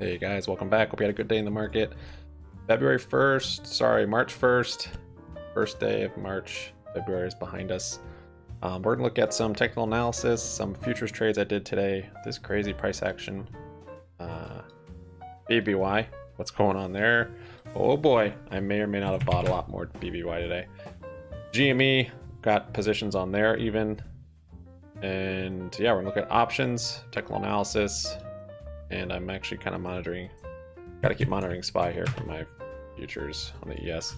Hey guys, welcome back. Hope you had a good day in the market. February 1st, sorry, March 1st. First day of March. February is behind us. We're going to look at some technical analysis, some futures trades I did today, this crazy price action. BBY, what's going on there? Oh boy, I may or may not have bought a lot more BBY today. GME, got positions on there even. And yeah, we're going to look at options, technical analysis. And I'm actually kind of monitoring, got to keep monitoring SPY here for my futures on the ES.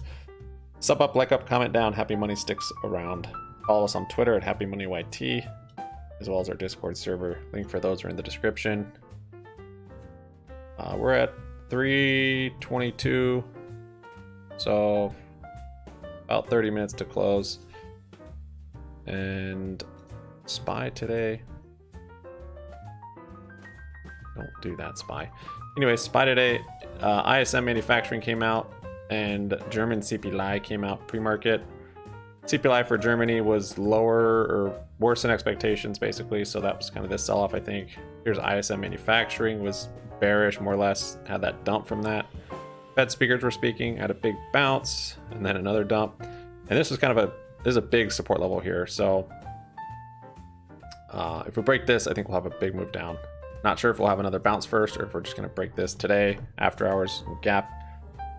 Sub up, like up, comment down. Happy Money sticks around. Follow us on Twitter at HappyMoneyYT, as well as our Discord server. Link for those are in the description. We're at 3:22, so about 30 minutes to close. And SPY today. Don't do that, SPY. Anyway, SPY today, ISM manufacturing came out and German CPI came out pre-market. CPI for Germany was lower or worse than expectations, basically. So that was kind of this sell-off, I think. Here's ISM manufacturing was bearish, more or less. Had that dump from that. Fed speakers were speaking, had a big bounce and then another dump. And this was kind of this is a big support level here. So if we break this, I think we'll have a big move down. Not sure if we'll have another bounce first or if we're just going to break this today, after hours gap,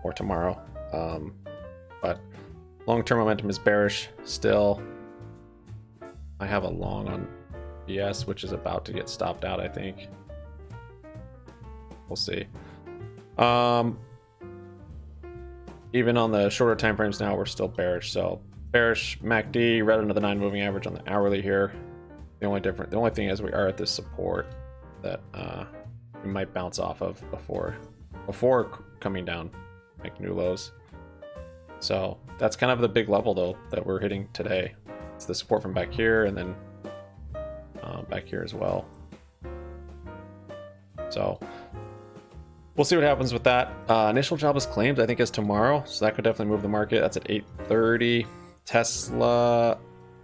or tomorrow. But long-term momentum is bearish still. I have a long on BS, which is about to get stopped out, I think. We'll see. Even on the shorter time frames now, we're still bearish. So bearish MACD, right under the 9 moving average on the hourly here. The only thing is we are at this support that we might bounce off of before coming down, make new lows. So that's kind of the big level though that we're hitting today. It's the support from back here and then back here as well. So we'll see what happens with that. Initial jobless claims I think is tomorrow, so that could definitely move the market. That's at 8:30. Tesla,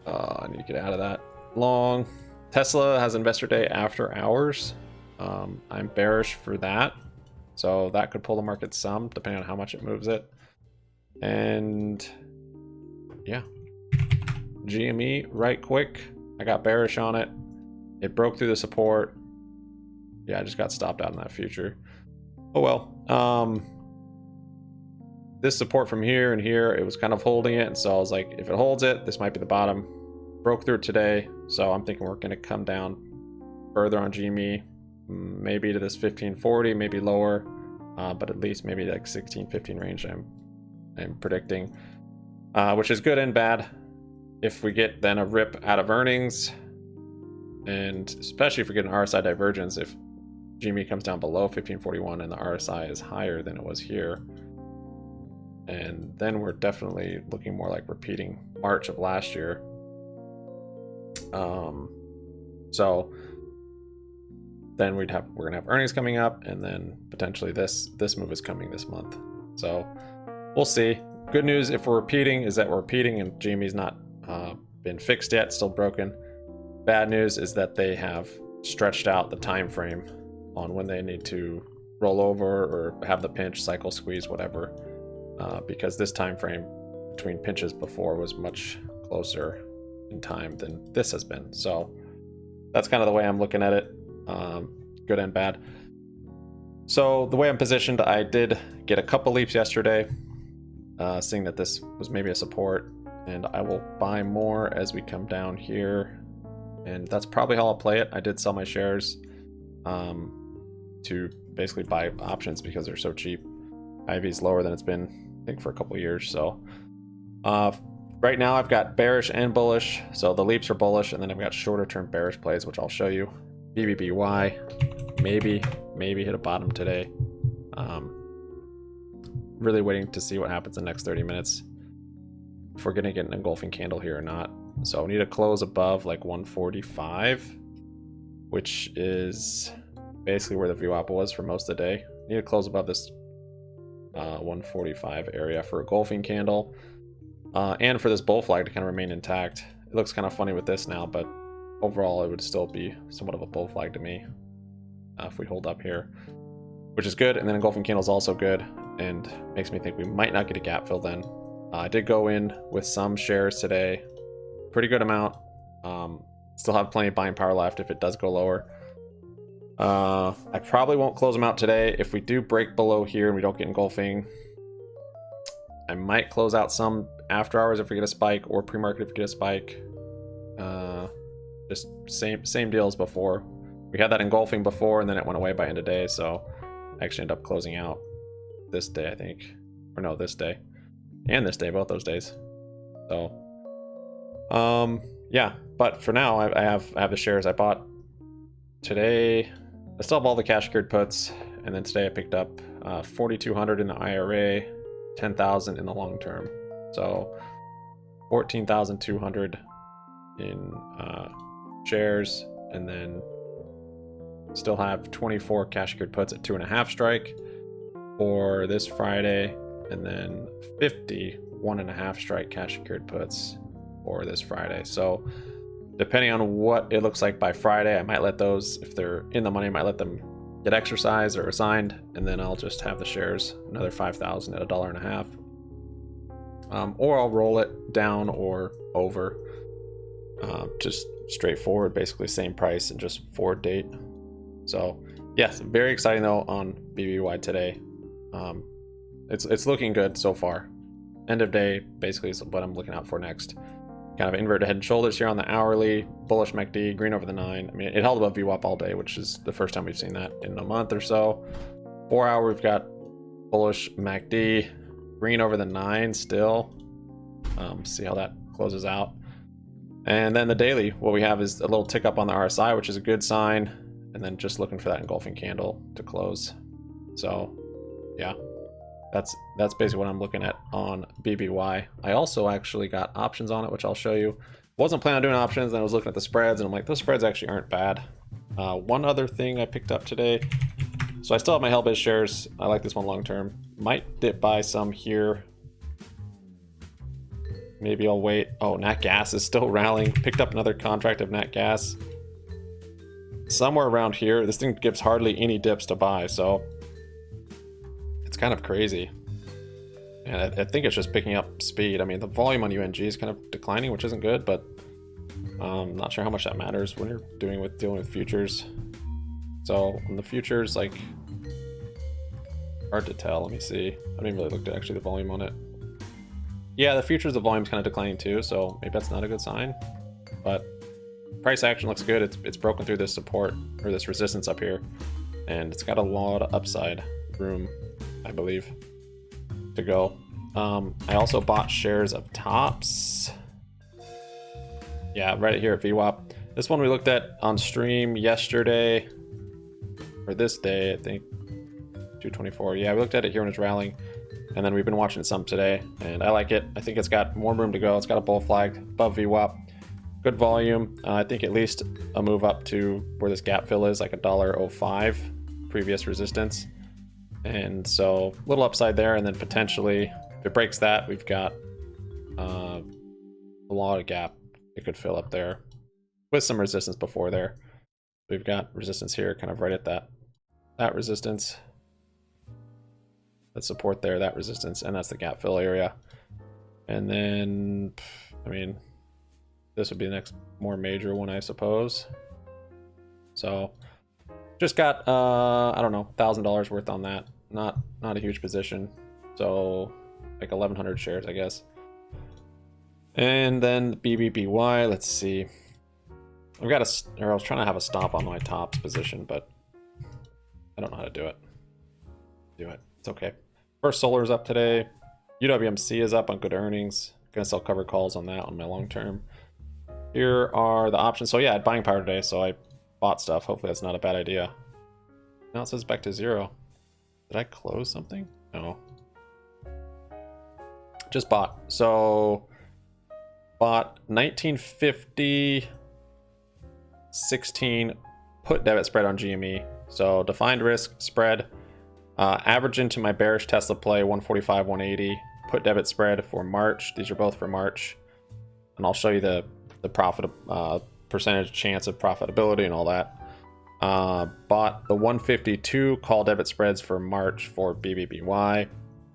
I need to get out of that long. Tesla has investor day after hours. I'm bearish for that, so that could pull the market some depending on how much it moves it. And yeah, GME right quick, I got bearish on it. It broke through the support. Yeah, I just got stopped out in that future. Oh well. This support from here and here, it was kind of holding it, and so I was like, if it holds it, this might be the bottom. Broke through today, so I'm thinking we're going to come down further on GME, maybe to this 1540, maybe lower, but at least maybe like 1615 range I'm predicting, which is good and bad. If we get then a rip out of earnings, and especially if we get an RSI divergence, if GME comes down below 1541 and the RSI is higher than it was here, and then we're definitely looking more like repeating March of last year. So then we're gonna have earnings coming up, and then potentially this move is coming this month. So we'll see. Good news if we're repeating is that we're repeating and GME's not been fixed yet, still broken. Bad news is that they have stretched out the time frame on when they need to roll over or have the pinch, cycle, squeeze, whatever, because this time frame between pinches before was much closer in time than this has been. So that's kind of the way I'm looking at it, good and bad. So the way I'm positioned, I did get a couple leaps yesterday, seeing that this was maybe a support, and I will buy more as we come down here, and that's probably how I'll play it. I did sell my shares to basically buy options because they're so cheap. IV is lower than it's been, I think, for a couple years. So right now I've got bearish and bullish, so the leaps are bullish, and then I've got shorter term bearish plays, which I'll show you. BBBY, maybe hit a bottom today. Really waiting to see what happens in the next 30 minutes, if we're gonna get an engulfing candle here or not. So we need to close above like 145, which is basically where the VWAP was for most of the day. Need to close above this 145 area for a engulfing candle. And for this bull flag to kind of remain intact. It looks kind of funny with this now, but overall it would still be somewhat of a bull flag to me if we hold up here. which is good. And then engulfing candle is also good and makes me think we might not get a gap fill then. I did go in with some shares today, pretty good amount. Still have plenty of buying power left if it does go lower. I probably won't close them out today. If we do break below here and we don't get engulfing, I might close out some after hours if we get a spike, or pre-market if we get a spike. Just same deal as before. We had that engulfing before and then it went away by end of day, so I actually ended up closing out this day, I think. Or no, this day. And this day, both those days. So yeah, but for now I have the shares I bought today. I still have all the cash secured puts, and then today I picked up 4,200 in the IRA, 10,000 in the long term, so 14,200 in shares, and then still have 24 cash secured puts at 2.5 strike for this Friday, and then 50 1.5 strike cash secured puts for this Friday. So depending on what it looks like by Friday, I might let those, if they're in the money, I might let them get exercised or assigned, and then I'll just have the shares another 5,000 at $1.50. Or I'll roll it down or over, just straightforward, basically same price and just forward date. So yes, very exciting though on BBY today. It's looking good so far. End of day basically is what I'm looking out for next. Kind of inverted head and shoulders here on the hourly, bullish MACD, green over the 9. I mean, it held above VWAP all day, which is the first time we've seen that in a month or so. 4 hour, we've got bullish MACD, green over the 9 still. See how that closes out. And then the daily, what we have is a little tick up on the RSI, which is a good sign. And then just looking for that engulfing candle to close. So yeah, that's basically what I'm looking at on BBY. I also actually got options on it, which I'll show you. Wasn't planning on doing options, then I was looking at the spreads and I'm like, those spreads actually aren't bad. One other thing I picked up today. So I still have my Hellbiz shares. I like this one long term. Might dip by some here. Maybe I'll wait. Oh, Nat Gas is still rallying. Picked up another contract of Nat Gas. Somewhere around here. This thing gives hardly any dips to buy, so it's kind of crazy. And I think it's just picking up speed. I mean, the volume on UNG is kind of declining, which isn't good, but not sure how much that matters when you're dealing with futures. So on the futures, like, hard to tell. Let me see. I haven't even really looked at actually the volume on it. Yeah, the futures, the volume's kind of declining too, so maybe that's not a good sign. But price action looks good. It's broken through this support or this resistance up here, and it's got a lot of upside room, I believe, to go. I also bought shares of Tops. Yeah, right here at VWAP. This one we looked at on stream yesterday, or this day, I think, 224. Yeah, we looked at it here when it's rallying, and then we've been watching it some today, and I like it. I think it's got more room to go. It's got a bull flag above VWAP. Good volume. I think at least a move up to where this gap fill is, like $1.05 previous resistance. And so a little upside there, and then potentially if it breaks that, we've got a lot of gap it could fill up there with some resistance before there. We've got resistance here kind of right at that resistance, that support there, that resistance, and that's the gap fill area. And then, I mean, this would be the next more major one, I suppose. So just got I don't know, $1,000 worth on that. Not a huge position, so like 1,100 shares, I guess. And then BBBY, let's see. I've got I was trying to have a stop on my Tops position, but I don't know how to do it. It's okay. First Solar is up today. UWMC is up on good earnings. Gonna sell cover calls on that on my long term. Here are the options. So yeah, I had buying power today, so I bought stuff. Hopefully that's not a bad idea. Now it says back to 0. Did I close something? No. Just bought. So bought 1950 16 put debit spread on GME. So defined risk spread. Average into my bearish Tesla play 145, 180. Put debit spread for March. These are both for March. And I'll show you the profit percentage chance of profitability and all that. Bought the 152 call debit spreads for March for BBBY.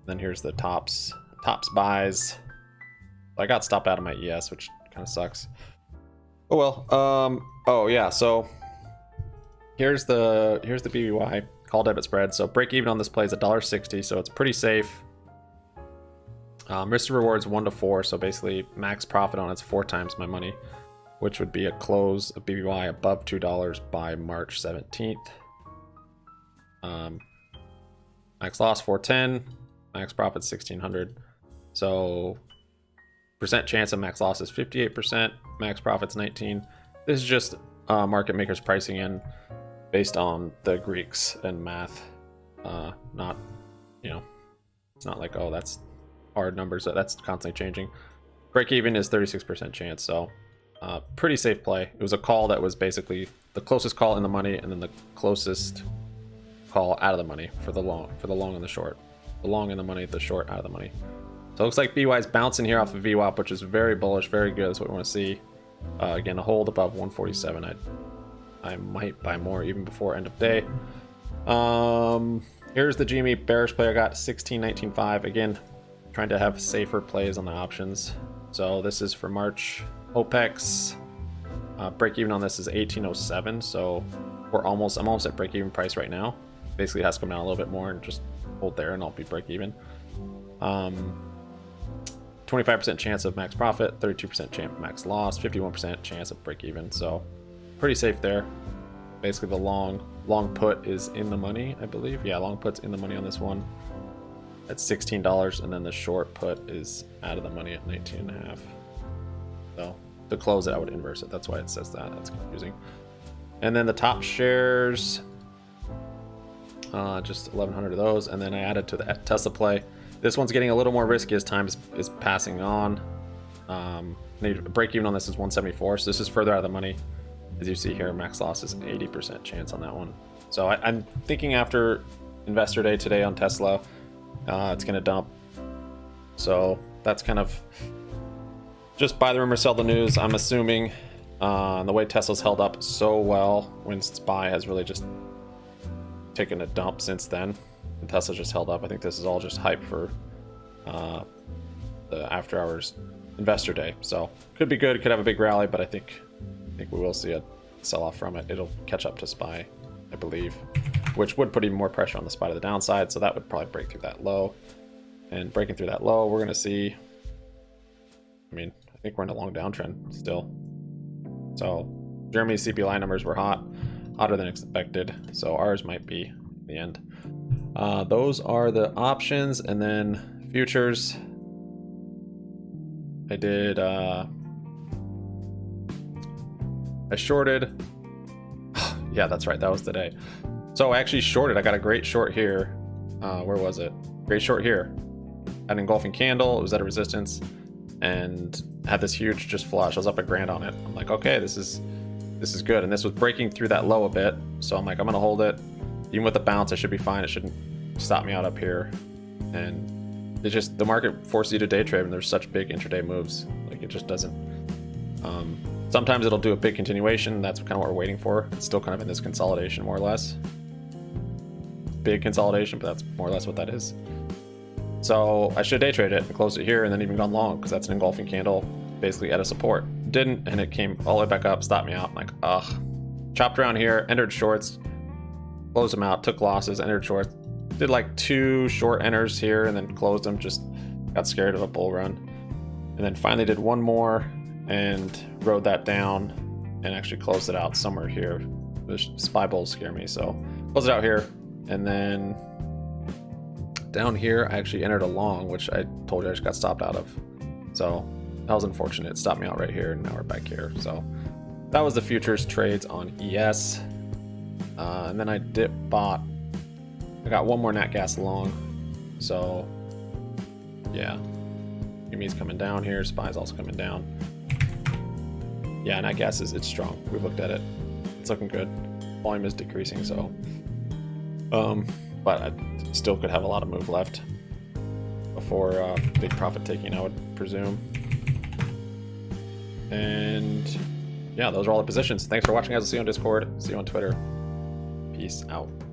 Then here's the tops buys. I got stopped out of my ES, which kind of sucks. Oh well. Oh yeah. So here's the BBY call debit spread. So break even on this play is $1.60, so it's pretty safe. Risk to reward is 1 to 4, so basically max profit on it's 4 times my money, which would be a close of BBY above $2 by March 17th. Max loss 410, max profit 1600. So percent chance of max loss is 58%, max profit's 19. This is just market makers pricing in based on the Greeks and math. Not, it's not like, oh, that's hard numbers, that's constantly changing. Break even is 36% chance, so pretty safe play. It was a call that was basically the closest call in the money, and then the closest call out of the money for the long and the short. The long in the money, the short out of the money. So it looks like BY is bouncing here off of VWAP, which is very bullish, very good. That's what we want to see. Again, a hold above 147. I might buy more even before end of day. Here's the GME bearish play. I got 16.19.5. Again, trying to have safer plays on the options. So this is for March. OPEX break even on this is 1807, so I'm almost at break even price right now. Basically it has to come down a little bit more and just hold there and I'll be break even. 25% chance of max profit, 32% chance of max loss, 51% chance of break even, so pretty safe there. Basically the long put is in the money, I believe. Yeah, long put's in the money on this one at $16, and then the short put is out of the money at 19.5. So to close it, I would inverse it. That's why it says that. That's confusing. And then the top shares, just 1,100 of those. And then I added to the Tesla play. This one's getting a little more risky as time is passing on. Break even on this is 174. So this is further out of the money. As you see here, max loss is 80% chance on that one. So I'm thinking after Investor Day today on Tesla, it's going to dump. So that's kind of just buy the rumor, sell the news. I'm assuming the way Tesla's held up so well when SPY has really just taken a dump since then. And Tesla's just held up. I think this is all just hype for the after hours Investor Day. So could be good. Could have a big rally, but I think we will see a sell off from it. It'll catch up to SPY, I believe, which would put even more pressure on the SPY to the downside. So that would probably break through that low. And breaking through that low, we're going to see. I think we're in a long downtrend still. So Germany's CPI numbers were hotter than expected. So ours might be the end. Those are the options, and then futures. I did. I shorted. Yeah, that's right. That was the day. So I actually shorted. I got a great short here. Where was it? Great short here. Had an engulfing candle. It was at a resistance, and had this huge just flush. I was up $1,000 on it. I'm like, okay, this is good. And this was breaking through that low a bit. So I'm like, I'm gonna hold it. Even with the bounce, I should be fine. It shouldn't stop me out up here. And it just, the market forces you to day trade, and there's such big intraday moves. Like, it just doesn't. Sometimes it'll do a big continuation. That's kind of what we're waiting for. It's still kind of in this consolidation, more or less. Big consolidation, but that's more or less what that is. So I should day trade it and close it here, and then even gone long, because that's an engulfing candle basically at a support. Didn't, and it came all the way back up, stopped me out. I'm like, ugh. Chopped around here, entered shorts, closed them out, took losses, entered shorts. Did like 2 short enters here, and then closed them. Just got scared of a bull run. And then finally did one more and rode that down and actually closed it out somewhere here. The SPY bulls scare me, so close it out here. And then down here, I actually entered a long, which I told you I just got stopped out of. So that was unfortunate. It stopped me out right here, and now we're back here. So that was the futures trades on ES. And then I I got one more nat gas long. So yeah, GME's coming down here. SPY's also coming down. Yeah, nat gas it's strong. We've looked at it. It's looking good. Volume is decreasing, so but I still could have a lot of move left before big profit taking, I would presume. And yeah, those are all the positions. Thanks for watching, guys. I'll see you on Discord. See you on Twitter. Peace out.